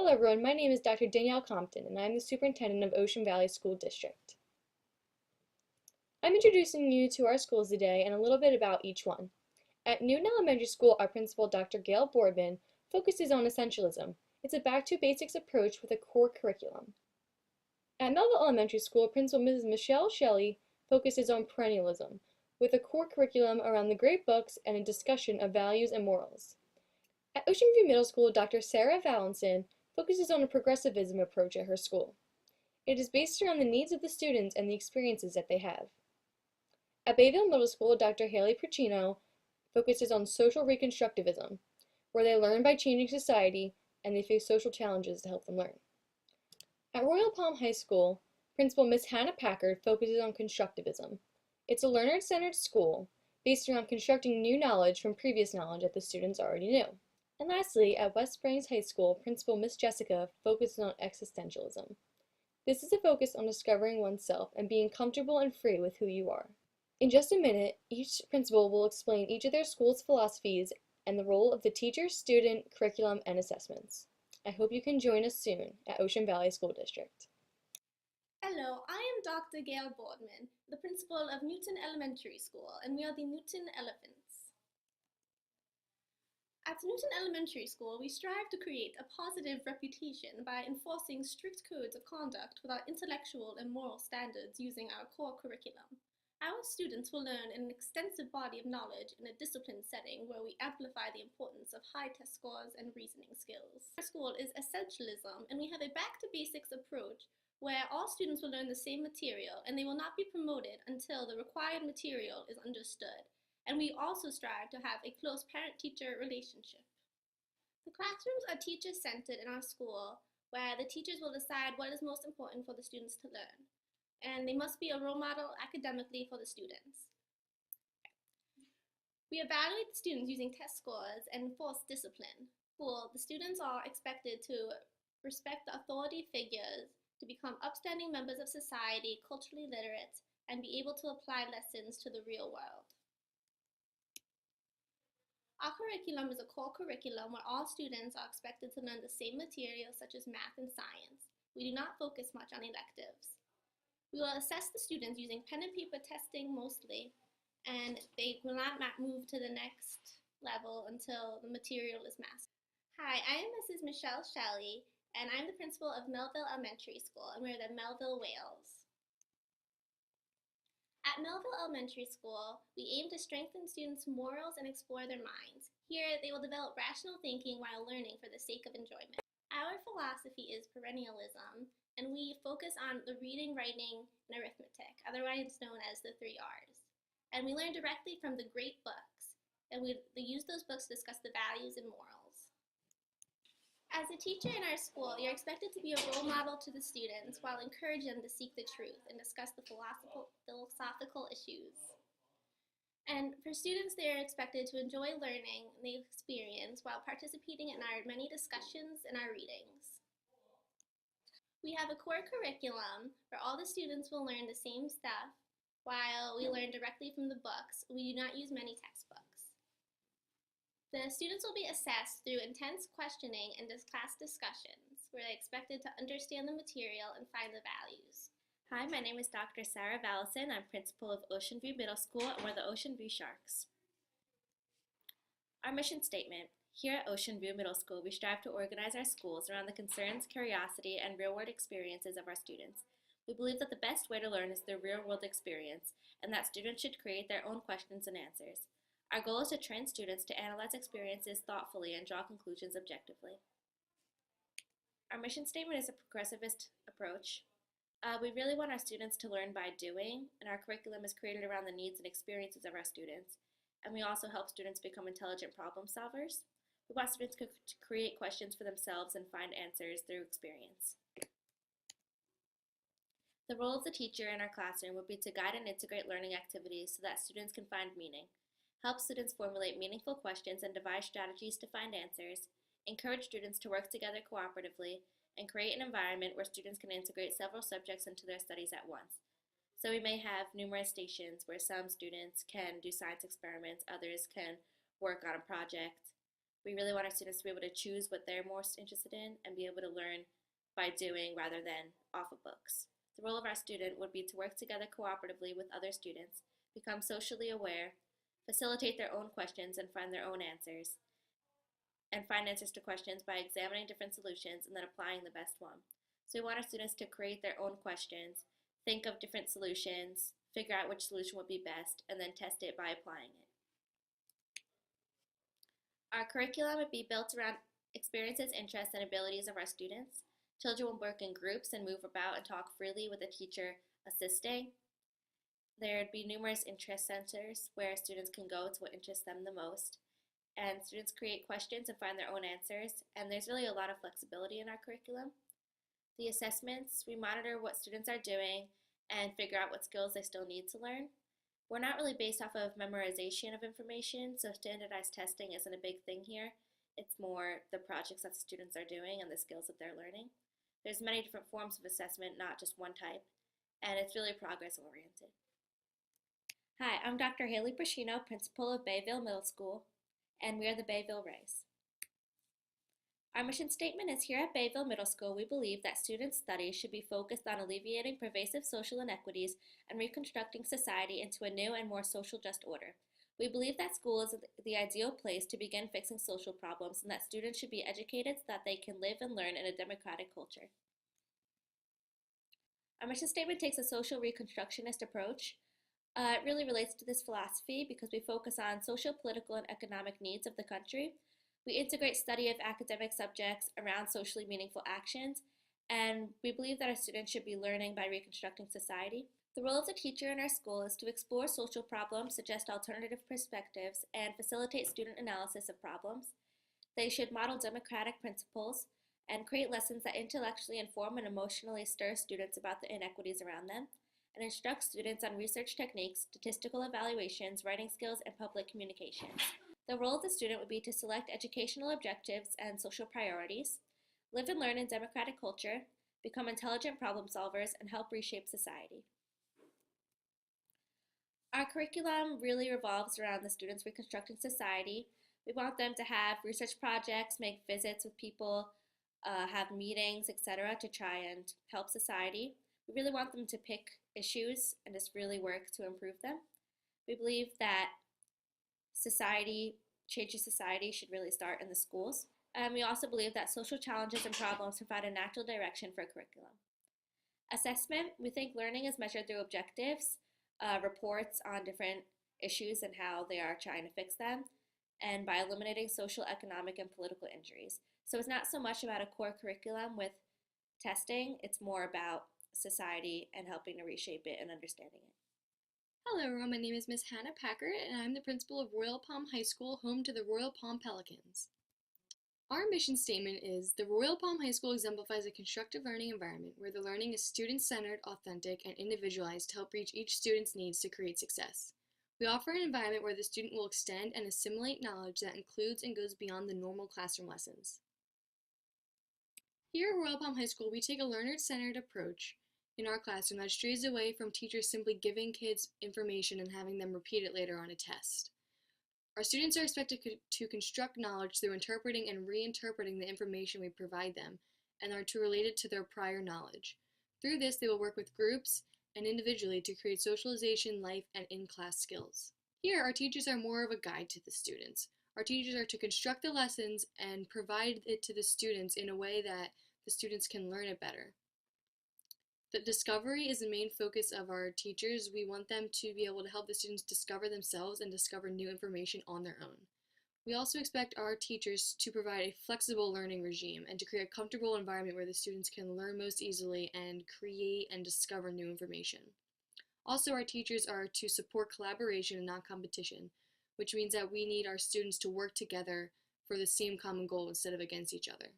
Hello everyone, my name is Dr. Danielle Compton and I'm the Superintendent of Ocean Valley School District. I'm introducing you to our schools today and a little bit about each one. At Newton Elementary School, our principal, Dr. Gail Boardman, focuses on essentialism. It's a back-to-basics approach with a core curriculum. At Melville Elementary School, Principal Mrs. Michelle Shelley focuses on perennialism, with a core curriculum around the great books and a discussion of values and morals. At Ocean View Middle School, Dr. Sarah Valenson focuses on a progressivism approach at her school. It is based around the needs of the students and the experiences that they have. At Bayville Middle School, Dr. Haley Puccino focuses on social reconstructivism, where they learn by changing society and they face social challenges to help them learn. At Royal Palm High School, Principal Miss Hannah Packard focuses on constructivism. It's a learner-centered school based around constructing new knowledge from previous knowledge that the students already knew. And lastly, at West Springs High School, Principal Miss Jessica focuses on existentialism. This is a focus on discovering oneself and being comfortable and free with who you are. In just a minute, each principal will explain each of their school's philosophies and the role of the teacher, student, curriculum, and assessments. I hope you can join us soon at Ocean Valley School District. Hello, I am Dr. Gail Boardman, the principal of Newton Elementary School, and we are the Newton Elephants. At Newton Elementary School, we strive to create a positive reputation by enforcing strict codes of conduct with our intellectual and moral standards using our core curriculum. Our students will learn an extensive body of knowledge in a disciplined setting where we amplify the importance of high test scores and reasoning skills. Our school is essentialism, and we have a back-to-basics approach where all students will learn the same material and they will not be promoted until the required material is understood. And we also strive to have a close parent-teacher relationship. The classrooms are teacher-centered in our school, where the teachers will decide what is most important for the students to learn. And they must be a role model academically for the students. We evaluate the students using test scores and enforce discipline. The students are expected to respect the authority figures, to become upstanding members of society, culturally literate, and be able to apply lessons to the real world. Our curriculum is a core curriculum where all students are expected to learn the same materials such as math and science. We do not focus much on electives. We will assess the students using pen and paper testing mostly, and they will not move to the next level until the material is mastered. Hi, I am Mrs. Michelle Shelley, and I'm the principal of Melville Elementary School, and we're the Melville Whales. At Melville Elementary School, we aim to strengthen students' morals and explore their minds. Here, they will develop rational thinking while learning for the sake of enjoyment. Our philosophy is perennialism, and we focus on the reading, writing, and arithmetic, otherwise known as the 3 R's. And we learn directly from the great books, and we use those books to discuss the values and morals. As a teacher in our school, you're expected to be a role model to the students while encouraging them to seek the truth and discuss the philosophical issues. And for students, they are expected to enjoy learning the experience while participating in our many discussions and our readings. We have a core curriculum where all the students will learn the same stuff while we learn directly from the books. We do not use many textbooks. The students will be assessed through intense questioning and class discussions, where they're expected to understand the material and find the values. Hi, my name is Dr. Sarah Vallison. I'm principal of Ocean View Middle School, and we're the Ocean View Sharks. Our mission statement. Here at Ocean View Middle School, we strive to organize our schools around the concerns, curiosity, and real-world experiences of our students. We believe that the best way to learn is through real-world experience, and that students should create their own questions and answers. Our goal is to train students to analyze experiences thoughtfully and draw conclusions objectively. Our mission statement is a progressivist approach. We really want our students to learn by doing, and our curriculum is created around the needs and experiences of our students. And we also help students become intelligent problem solvers. We want students to create questions for themselves and find answers through experience. The role of the teacher in our classroom would be to guide and integrate learning activities so that students can find meaning, help students formulate meaningful questions and devise strategies to find answers, encourage students to work together cooperatively, and create an environment where students can integrate several subjects into their studies at once. So we may have numerous stations where some students can do science experiments, others can work on a project. We really want our students to be able to choose what they're most interested in and be able to learn by doing rather than off of books. The role of our student would be to work together cooperatively with other students, become socially aware, facilitate their own questions and find their own answers, and find answers to questions by examining different solutions and then applying the best one. So we want our students to create their own questions, think of different solutions, figure out which solution would be best, and then test it by applying it. Our curriculum would be built around experiences, interests, and abilities of our students. Children will work in groups and move about and talk freely with a teacher assisting. There would be numerous interest centers where students can go to what interests them the most. And students create questions and find their own answers, and there's really a lot of flexibility in our curriculum. The assessments, we monitor what students are doing and figure out what skills they still need to learn. We're not really based off of memorization of information, so standardized testing isn't a big thing here. It's more the projects that the students are doing and the skills that they're learning. There's many different forms of assessment, not just one type, and it's really progress oriented. Hi, I'm Dr. Haley Brashino, principal of Bayville Middle School, and we are the Bayville Rays. Our mission statement is: here at Bayville Middle School, we believe that students' studies should be focused on alleviating pervasive social inequities and reconstructing society into a new and more social just order. We believe that school is the ideal place to begin fixing social problems and that students should be educated so that they can live and learn in a democratic culture. Our mission statement takes a social reconstructionist approach. It really relates to this philosophy because we focus on social, political, and economic needs of the country. We integrate study of academic subjects around socially meaningful actions, and we believe that our students should be learning by reconstructing society. The role of the teacher in our school is to explore social problems, suggest alternative perspectives, and facilitate student analysis of problems. They should model democratic principles and create lessons that intellectually inform and emotionally stir students about the inequities around them, and instruct students on research techniques, statistical evaluations, writing skills, and public communications. The role of the student would be to select educational objectives and social priorities, live and learn in democratic culture, become intelligent problem solvers, and help reshape society. Our curriculum really revolves around the students reconstructing society. We want them to have research projects, make visits with people, have meetings, etc. to try and help society. We really want them to pick issues and just really work to improve them. We believe that changing society should really start in the schools. And we also believe that social challenges and problems provide a natural direction for a curriculum. Assessment, we think learning is measured through objectives, reports on different issues and how they are trying to fix them, and by eliminating social, economic, and political injuries. So it's not so much about a core curriculum with testing, it's more about society and helping to reshape it and understanding it. Hello everyone, my name is Miss Hannah Packard and I'm the principal of Royal Palm High School, home to the Royal Palm Pelicans. Our mission statement is: the Royal Palm High School exemplifies a constructive learning environment where the learning is student-centered, authentic, and individualized to help reach each student's needs to create success. We offer an environment where the student will extend and assimilate knowledge that includes and goes beyond the normal classroom lessons. Here at Royal Palm High School, we take a learner-centered approach in our classroom that strays away from teachers simply giving kids information and having them repeat it later on a test. Our students are expected to construct knowledge through interpreting and reinterpreting the information we provide them, and are to relate it to their prior knowledge. Through this, they will work with groups and individually to create socialization, life, and in-class skills. Here, our teachers are more of a guide to the students. Our teachers are to construct the lessons and provide it to the students in a way that the students can learn it better. The discovery is the main focus of our teachers. We want them to be able to help the students discover themselves and discover new information on their own. We also expect our teachers to provide a flexible learning regime and to create a comfortable environment where the students can learn most easily and create and discover new information. Also, our teachers are to support collaboration and not competition, which means that we need our students to work together for the same common goal instead of against each other.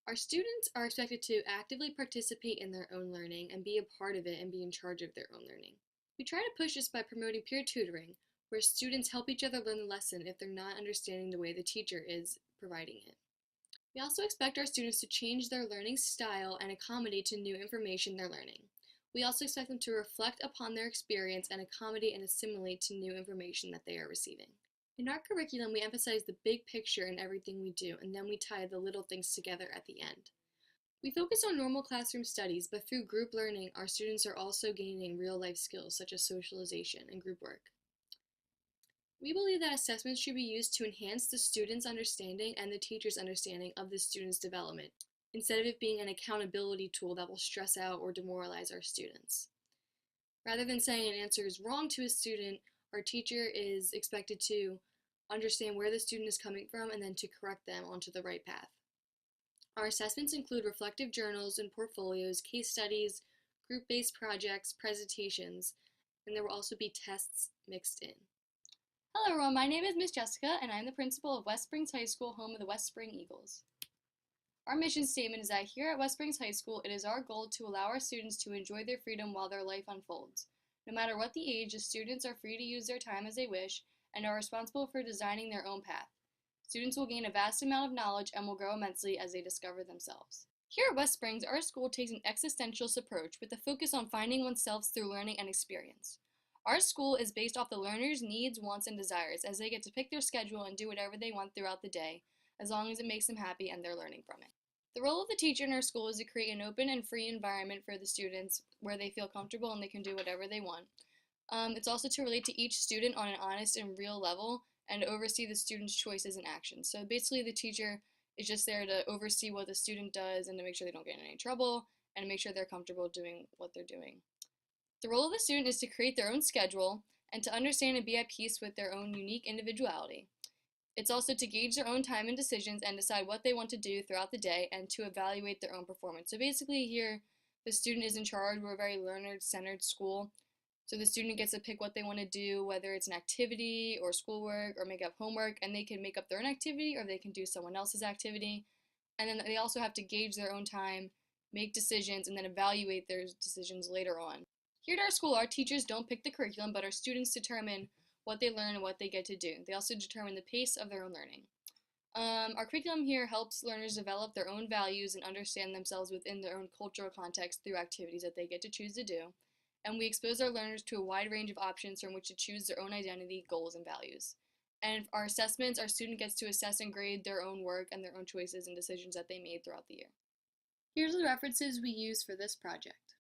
Our students are expected to actively participate in their own learning and be a part of it and be in charge of their own learning. We try to push this by promoting peer tutoring, where students help each other learn the lesson if they're not understanding the way the teacher is providing it. We also expect our students to change their learning style and accommodate to new information they're learning. We also expect them to reflect upon their experience and accommodate and assimilate to new information that they are receiving. In our curriculum, we emphasize the big picture in everything we do, and then we tie the little things together at the end. We focus on normal classroom studies, but through group learning, our students are also gaining real-life skills such as socialization and group work. We believe that assessments should be used to enhance the student's understanding and the teacher's understanding of the student's development, instead of it being an accountability tool that will stress out or demoralize our students. Rather than saying an answer is wrong to a student, our teacher is expected to understand where the student is coming from and then to correct them onto the right path. Our assessments include reflective journals and portfolios, case studies, group-based projects, presentations, and there will also be tests mixed in. Hello everyone, my name is Miss Jessica and I'm the principal of West Springs High School, home of the West Spring Eagles. Our mission statement is that here at West Springs High School, it is our goal to allow our students to enjoy their freedom while their life unfolds. No matter what the age, the students are free to use their time as they wish and are responsible for designing their own path. Students will gain a vast amount of knowledge and will grow immensely as they discover themselves. Here at West Springs, our school takes an existentialist approach with a focus on finding oneself through learning and experience. Our school is based off the learner's needs, wants, and desires as they get to pick their schedule and do whatever they want throughout the day, as long as it makes them happy and they're learning from it. The role of the teacher in our school is to create an open and free environment for the students where they feel comfortable and they can do whatever they want. It's also to relate to each student on an honest and real level and oversee the student's choices and actions. So basically the teacher is just there to oversee what the student does and to make sure they don't get in any trouble and to make sure they're comfortable doing what they're doing. The role of the student is to create their own schedule and to understand and be at peace with their own unique individuality. It's also to gauge their own time and decisions and decide what they want to do throughout the day and to evaluate their own performance. So basically here, the student is in charge. We're a very learner-centered school. So the student gets to pick what they want to do, whether it's an activity or schoolwork or make up homework, and they can make up their own activity or they can do someone else's activity. And then they also have to gauge their own time, make decisions, and then evaluate their decisions later on. Here at our school, our teachers don't pick the curriculum, but our students determine what they learn and what they get to do. They also determine the pace of their own learning. Our curriculum here helps learners develop their own values and understand themselves within their own cultural context through activities that they get to choose to do. And we expose our learners to a wide range of options from which to choose their own identity, goals, and values. And our assessments, our student gets to assess and grade their own work and their own choices and decisions that they made throughout the year. Here's the references we use for this project.